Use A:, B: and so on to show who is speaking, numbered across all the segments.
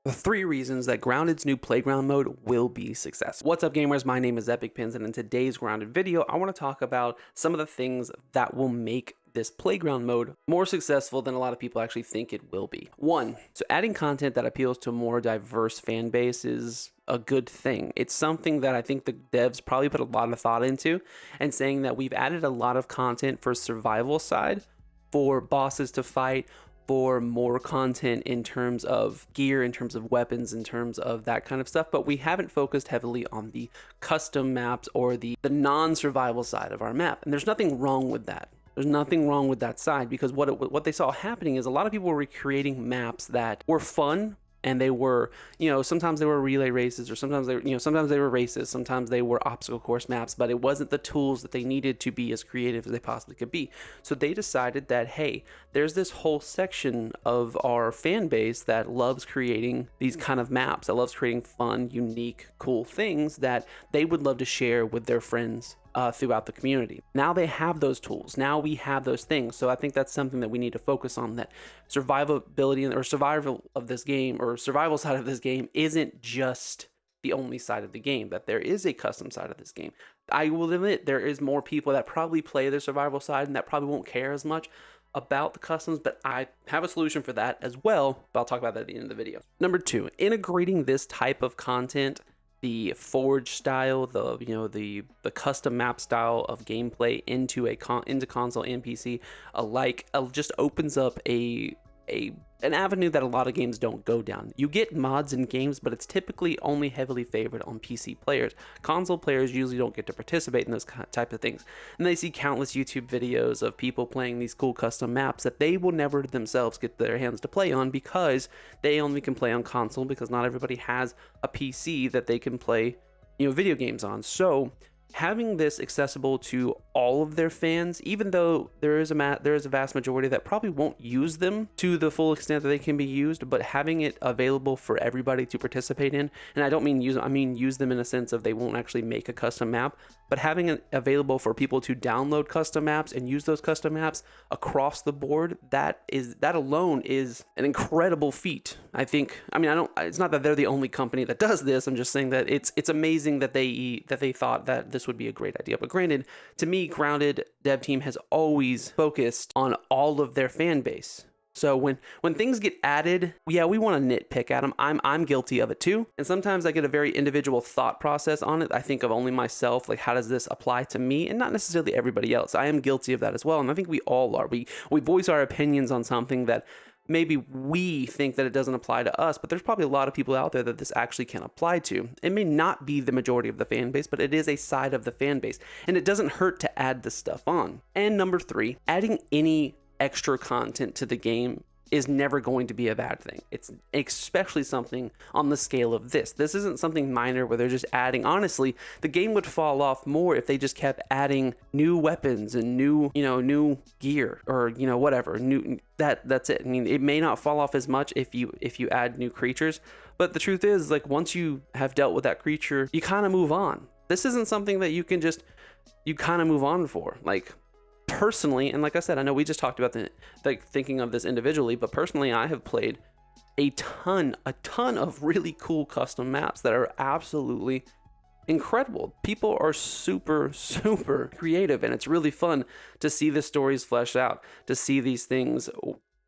A: The 3 reasons that Grounded's new playground mode will be successful. What's up, gamers? My name is Epic Pins, and in today's Grounded video, I want to talk about some of the things that will make this playground mode more successful than a lot of people actually think it will be. 1, so adding content that appeals to a more diverse fan base is a good thing. It's something that I think the devs probably put a lot of thought into, and saying that we've added a lot of content for survival side, for bosses to fight, for more content in terms of gear, in terms of weapons, in terms of that kind of stuff, but we haven't focused heavily on the custom maps or the non-survival side of our map. And there's nothing wrong with that. There's nothing wrong with that side, because what they saw happening is a lot of people were recreating maps that were fun, and they were, sometimes they were relay races, or sometimes sometimes they were races, sometimes they were obstacle course maps, but it wasn't the tools that they needed to be as creative as they possibly could be. So they decided that, hey, there's this whole section of our fan base that loves creating these kind of maps, that loves creating fun, unique, cool things that they would love to share with their friends throughout the community. Now they have those tools. Now we have those things. So I think that's something that we need to focus on, that survivability or survival of this game, or survival side of this game, isn't just the only side of the game, that there is a custom side of this game. I will admit there is more people that probably play the survival side and that probably won't care as much about the customs, but I have a solution for that as well, but I'll talk about that at the end of the video. Number 2, integrating this type of content, the forge style, the custom map style of gameplay into console and PC alike, just opens up an avenue that a lot of games don't go down. You get mods in games, but it's typically only heavily favored on PC players. Console players usually don't get to participate in those type of things, and they see countless YouTube videos of people playing these cool custom maps that they will never themselves get their hands to play on, because they only can play on console, because not everybody has a PC that they can play video games on. So having this accessible to all of their fans, even though there is a vast majority that probably won't use them to the full extent that they can be used, but having it available for everybody to participate in, and I don't mean use them in a sense of they won't actually make a custom map, but having it available for people to download custom maps and use those custom maps across the board, that alone is an incredible feat. It's not that they're the only company that does this. I'm just saying that it's amazing that they thought that this would be a great idea. But granted, to me, Grounded dev team has always focused on all of their fan base. So when things get added, yeah, we want to nitpick at them. I'm guilty of it too. And sometimes I get a very individual thought process on it. I think of only myself, like, how does this apply to me, and not necessarily everybody else. I am guilty of that as well. And I think we all are. We voice our opinions on something that maybe we think that it doesn't apply to us, but there's probably a lot of people out there that this actually can apply to. It may not be the majority of the fan base, but it is a side of the fan base, and it doesn't hurt to add this stuff on. And number 3, adding any extra content to the game is never going to be a bad thing. It's especially something on the scale of this. This isn't something minor where they're just adding. Honestly, the game would fall off more if they just kept adding new weapons and new gear, or whatever. That's it. I mean, it may not fall off as much if you add new creatures, but the truth is, like, once you have dealt with that creature, you kind of move on. This isn't something that you kind of move on for. Like, personally, and like I said, I know we just talked about thinking of this individually, but personally, I have played a ton of really cool custom maps that are absolutely incredible. People are super creative, and it's really fun to see the stories flesh out, to see these things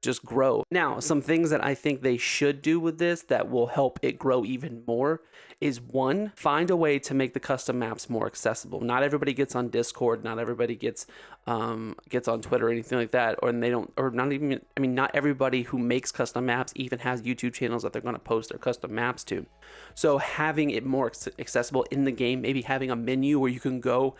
A: just grow. Now, some things that I think they should do with this that will help it grow even more is, 1, find a way to make the custom maps more accessible. Not everybody gets on Discord, not everybody gets on Twitter or anything like that, not everybody who makes custom maps even has YouTube channels that they're going to post their custom maps to. So having it more accessible in the game, maybe having a menu where you can go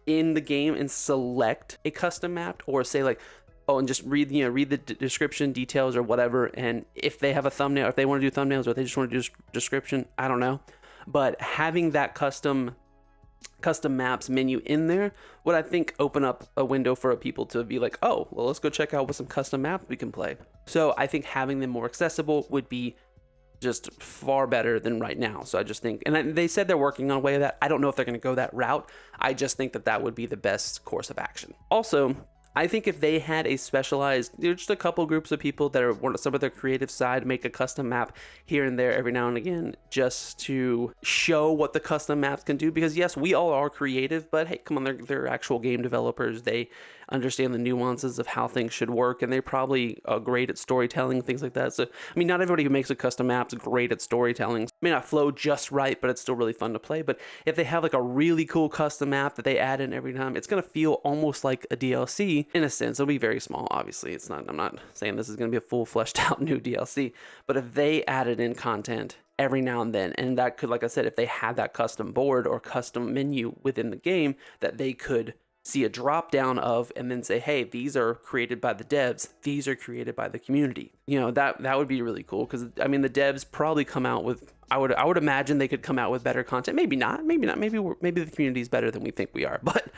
A: in the game and select a custom map, or say, like, and just read the description, details, or whatever. And if they have a thumbnail, if they want to do thumbnails, or if they just want to do description, I don't know. But having that custom maps menu in there would, I think, open up a window for people to be like, oh, well, let's go check out what some custom maps we can play. So I think having them more accessible would be just far better than right now. So I just think, and they said they're working on a way of that. I don't know if they're going to go that route. I just think that would be the best course of action. Also, I think if they had a specialized, just a couple groups of people that are some of their creative side, make a custom map here and there every now and again, just to show what the custom maps can do. Because yes, we all are creative, but hey, come on, they're actual game developers. They understand the nuances of how things should work, and they're probably great at storytelling, things like that. So, I mean, not everybody who makes a custom map is great at storytelling. It may not flow just right, but it's still really fun to play. But if they have like a really cool custom map that they add in every time, it's going to feel almost like a DLC in a sense. It'll be very small, obviously. It's not, I'm not saying this is going to be a full fleshed out new DLC, but if they added in content every now and then, and that could, like I said, if they had that custom board or custom menu within the game that they could see a drop down of, and then say, hey, these are created by the devs, these are created by the community, you know, that would be really cool. Because I mean, the devs probably come out with, I would imagine they could come out with better content. Maybe not, maybe the community is better than we think we are, but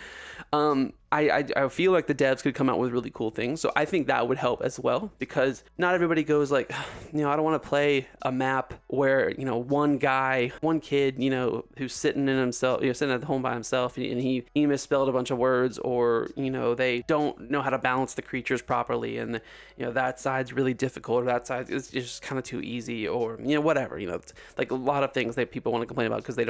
A: I feel like the devs could come out with really cool things. So I think that would help as well, because not everybody goes like, you know, I don't want to play a map where, you know, one kid, you know, who's sitting in himself, you know, sitting at home by himself, and he misspelled a bunch of words, or, you know, they don't know how to balance the creatures properly, and, you know, that side's really difficult, or that side is just kind of too easy, or, you know, whatever, you know, it's like a lot of things that people want to complain about because they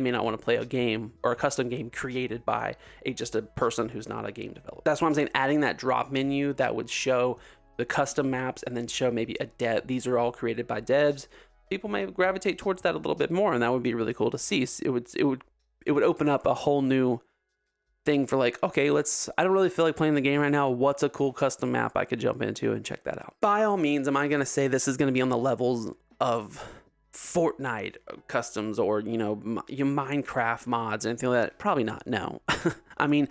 A: may not want to play a game or a custom game created by just a person who's not a game developer. That's why I'm saying adding that drop menu that would show the custom maps, and then show maybe a dev, these are all created by devs. People may gravitate towards that a little bit more, and that would be really cool to see. It would open up a whole new thing for like, okay, I don't really feel like playing the game right now. What's a cool custom map I could jump into and check that out? By all means, am I going to say this is going to be on the levels of Fortnite customs or, you know, Minecraft mods, anything like that? Probably not. No. I mean,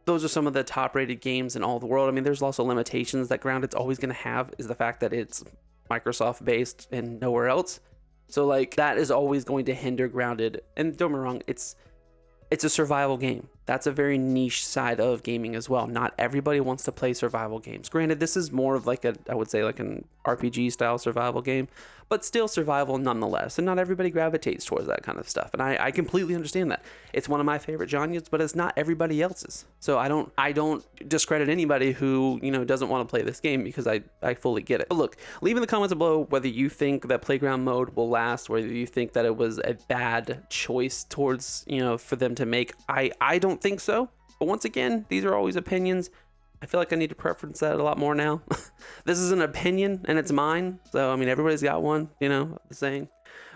A: those are some of the top rated games in all the world. I mean, there's also limitations that Grounded's always going to have, is the fact that it's Microsoft based and nowhere else. So like, that is always going to hinder Grounded. And don't get me wrong, it's a survival game. That's a very niche side of gaming as well. Not everybody wants to play survival games. Granted, this is more of like I would say like an RPG style survival game, but still survival nonetheless. And not everybody gravitates towards that kind of stuff. And I completely understand that. It's one of my favorite genres, but it's not everybody else's. So I don't discredit anybody who, you know, doesn't want to play this game, because I fully get it. But look, leave in the comments below whether you think that Playground mode will last, whether you think that it was a bad choice towards, you know, for them to make. I don't think so. But once again, these are always opinions. I feel like I need to preference that a lot more now. This is an opinion and it's mine. So, I mean, everybody's got one, you know, the saying.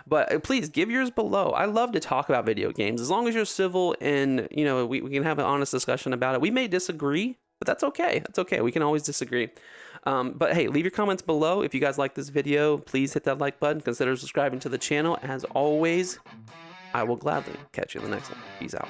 A: But please give yours below. I love to talk about video games, as long as you're civil and, you know, we can have an honest discussion about it. We may disagree, but that's okay. That's okay. We can always disagree. But hey, leave your comments below. If you guys like this video, please hit that like button. Consider subscribing to the channel. As always, I will gladly catch you in the next one. Peace out.